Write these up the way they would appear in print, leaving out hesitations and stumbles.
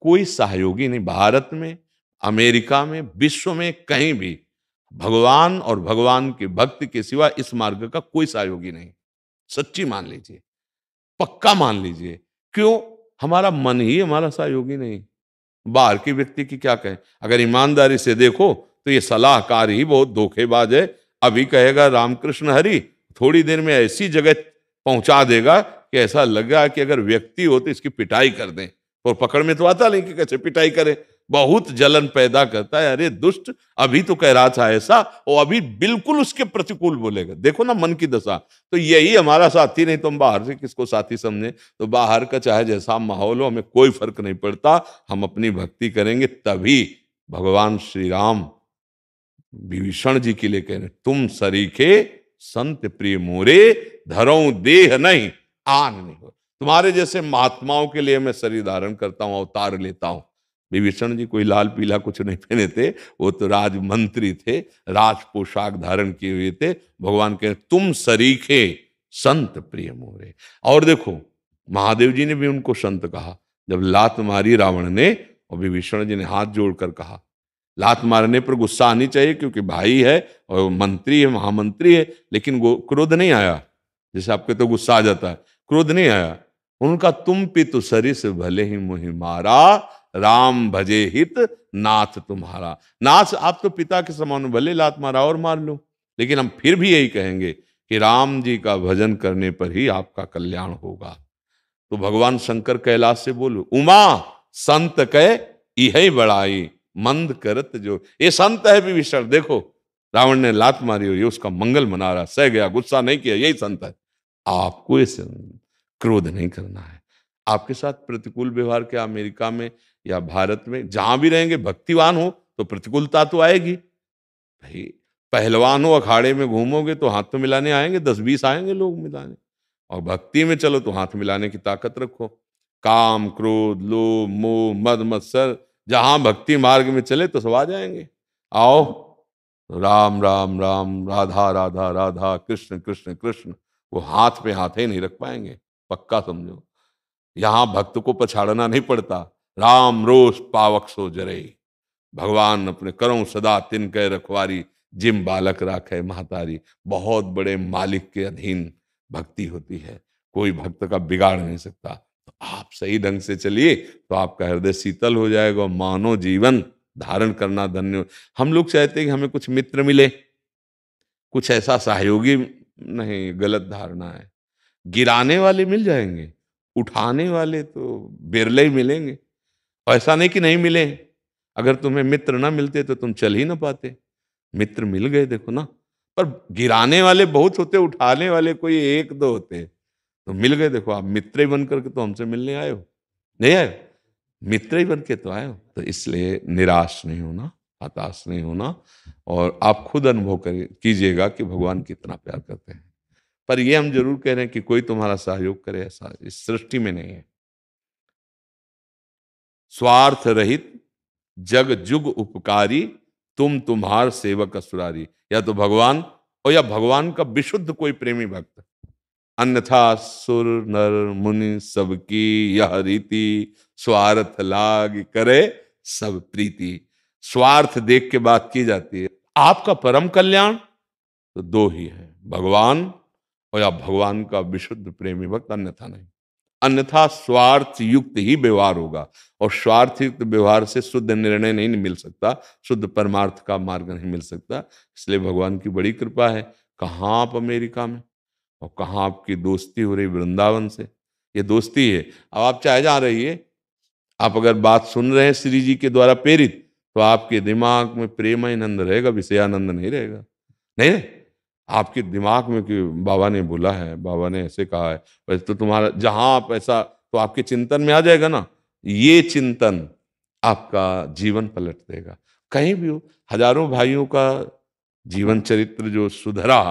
कोई सहयोगी नहीं। भारत में, अमेरिका में, विश्व में कहीं भी भगवान और भगवान के भक्त के सिवा इस मार्ग का कोई सहयोगी नहीं। सच्ची मान लीजिए, पक्का मान लीजिए। क्यों? हमारा मन ही हमारा सहयोगी नहीं। बाहर के व्यक्ति की क्या कहें? अगर ईमानदारी से देखो तो ये सलाहकार ही बहुत धोखेबाज है। अभी कहेगा रामकृष्ण हरि, थोड़ी देर में ऐसी जगह पहुंचा देगा कि ऐसा लगा कि अगर व्यक्ति हो तो इसकी पिटाई कर दें। और पकड़ में तो आता नहीं कि कैसे पिटाई करे। बहुत जलन पैदा करता है। अरे दुष्ट, अभी तो कह रहा था ऐसा, और अभी बिल्कुल उसके प्रतिकूल बोलेगा। देखो ना मन की दशा। तो यही हमारा साथी, नहीं तो हम बाहर से किसको साथी समझे। तो बाहर का चाहे जैसा माहौल हो, हमें कोई फर्क नहीं पड़ता। हम अपनी भक्ति करेंगे तभी भगवान श्री राम विभीषण जी के लिए कह रहे, तुम सरीखे संत प्रिय मोरे, धरऊं देह नहीं आन नहीं हो। तुम्हारे जैसे महात्माओं के लिए मैं शरीर धारण करता हूं, अवतार लेता हूं। विभीषण जी कोई लाल पीला कुछ नहीं पहने थे, वो तो राजमंत्री थे, राज पोशाक धारण किए हुए थे। भगवान कह तुम सरीखे संत प्रिय मोरे। और देखो, महादेव जी ने भी उनको संत कहा। जब लात मारी रावण ने, और विभीषण जी ने हाथ जोड़कर कहा, लात मारने पर गुस्सा आनी चाहिए क्योंकि भाई है और मंत्री है, महामंत्री है, लेकिन वो क्रोध नहीं आया। जैसे आपके तो गुस्सा आ जाता है, क्रोध नहीं आया। उनका तुम पितु सरिस भले ही मुहि मारा, राम भजे हित नाथ तुम्हारा। नाथ, आप तो पिता के समान, भले लात मारा और मार लो, लेकिन हम फिर भी यही कहेंगे कि राम जी का भजन करने पर ही आपका कल्याण होगा। तो भगवान शंकर कैलाश से बोलो, उमा संत कह यही बड़ाई, मंद करत जो। ये संत है विभीषण। देखो, रावण ने लात मारी हुई, उसका मंगल मना रहा, सह गया, गुस्सा नहीं किया, यही संत है। आपको इसे क्रोध नहीं करना है। आपके साथ प्रतिकूल व्यवहार क्या, अमेरिका में या भारत में, जहां भी रहेंगे, भक्तिवान हो तो प्रतिकूलता तो आएगी भाई। पहलवान हो, अखाड़े में घूमोगे तो हाथ तो मिलाने आएंगे, 10-20 आएंगे लोग मिलाने। और भक्ति में चलो तो हाथ मिलाने की ताकत रखो। काम, क्रोध, लोभ, मोह, मद मत्सर, जहां भक्ति मार्ग में चले तो सब आ जाएंगे। आओ, राम राम राम, राधा राधा राधा, कृष्ण कृष्ण कृष्ण, वो हाथ पे हाथ ही नहीं रख पाएंगे, पक्का समझो। यहां भक्त को पछाड़ना नहीं पड़ता। राम रोष पावक सो जरे, भगवान अपने करो सदा तिनके रखवारी, जिम बालक राखे महतारी। बहुत बड़े मालिक के अधीन भक्ति होती है, कोई भक्त का बिगाड़ नहीं सकता। तो आप सही ढंग से चलिए तो आपका हृदय शीतल हो जाएगा, मानव जीवन धारण करना धन्य। हम लोग चाहते हैं कि हमें कुछ मित्र मिले, कुछ ऐसा सहयोगी नहीं, गलत धारणा है। गिराने वाले मिल जाएंगे, उठाने वाले तो बिरले ही मिलेंगे। ऐसा नहीं कि नहीं मिले। अगर तुम्हें मित्र ना मिलते तो तुम चल ही ना पाते। मित्र मिल गए, देखो ना। पर गिराने वाले बहुत होते, उठाने वाले कोई एक दो होते। तो मिल गए, देखो आप मित्र ही बन करके तो हमसे मिलने आए हो, नहीं आए हो? मित्र ही बन के तो आए हो। तो इसलिए निराश नहीं होना, हताश नहीं होना, और आप खुद अनुभव कीजिएगा कि भगवान कितना प्यार करते हैं। पर ये हम जरूर कह रहे हैं कि कोई तुम्हारा सहयोग करे, ऐसा इस सृष्टि में नहीं है। स्वार्थ रहित जग जुग उपकारी, तुम तुम्हार सेवक असुरारी। या तो भगवान, और या भगवान का विशुद्ध कोई प्रेमी भक्त। अन्यथा सुर नर मुनि सबकी यह रीति, स्वार्थ लाग करे सब प्रीति। स्वार्थ देख के बात की जाती है। आपका परम कल्याण तो दो ही है, भगवान और या भगवान का विशुद्ध प्रेमी भक्त, अन्यथा नहीं। अन्यथा स्वार्थ युक्त ही व्यवहार होगा, और स्वार्थ युक्त व्यवहार से शुद्ध निर्णय नहीं मिल सकता, शुद्ध परमार्थ का मार्ग नहीं मिल सकता। इसलिए भगवान की बड़ी कृपा है। कहाँ आप अमेरिका में, और कहाँ आपकी दोस्ती हो रही वृंदावन से। ये दोस्ती है। अब आप चाहे जहाँ रहिए, आप अगर बात सुन रहे हैं श्री जी के द्वारा प्रेरित, तो आपके दिमाग में प्रेमानंद रहेगा, विषयानंद नहीं रहेगा। नहीं, आपके दिमाग में कि बाबा ने बोला है, बाबा ने ऐसे कहा है, वैसे तो तुम्हारा जहां आप ऐसा, तो आपके चिंतन में आ जाएगा ना। ये चिंतन आपका जीवन पलट देगा। कहीं भी हो, हजारों भाइयों का जीवन चरित्र जो सुधरा,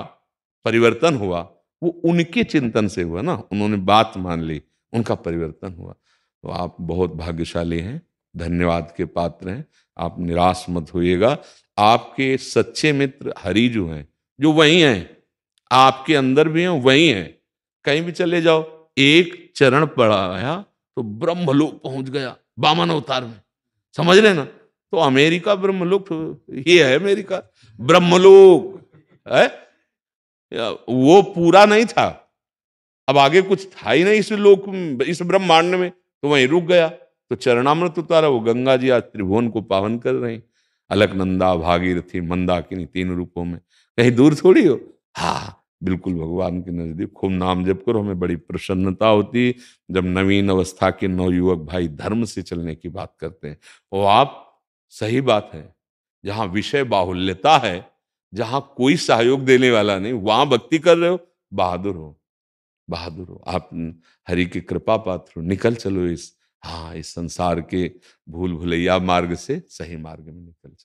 परिवर्तन हुआ, वो उनके चिंतन से हुआ ना। उन्होंने बात मान ली, उनका परिवर्तन हुआ। तो आप बहुत भाग्यशाली हैं, धन्यवाद के पात्र हैं। आप निराश मत होइएगा। आपके सच्चे मित्र हरि जो हैं, जो वही हैं, आपके अंदर भी हैं, वही हैं। कहीं भी चले जाओ, एक चरण पड़ाया तो ब्रह्मलोक पहुंच गया। वामन अवतार में, समझ रहे ना? तो अमेरिका ब्रह्मलोक, ये है अमेरिका ब्रह्मलोक है। वो पूरा नहीं था, अब आगे कुछ था ही नहीं इस लोक, इस ब्रह्मांड में, तो वहीं रुक गया। तो चरणामृत उतारा, वो गंगा जी आज त्रिभुवन को पावन कर रही, अलकनंदा, भागीरथी, मंदाकिनी, तीन रूपों में, कहीं दूर थोड़ी हो। हाँ, बिल्कुल भगवान के नजदीक। खूब नाम जप करो, हमें बड़ी प्रसन्नता होती जब नवीन अवस्था के नवयुवक भाई धर्म से चलने की बात करते हैं। वो आप, सही बात है, जहां विषय बाहुल्यता है, जहां कोई सहयोग देने वाला नहीं, वहां भक्ति कर रहे हो, बहादुर हो, बहादुर हो आप। हरि की कृपा पात्र हो, निकल चलो इस, हाँ, इस संसार के भूल भुलैया मार्ग से सही मार्ग में निकल चलो।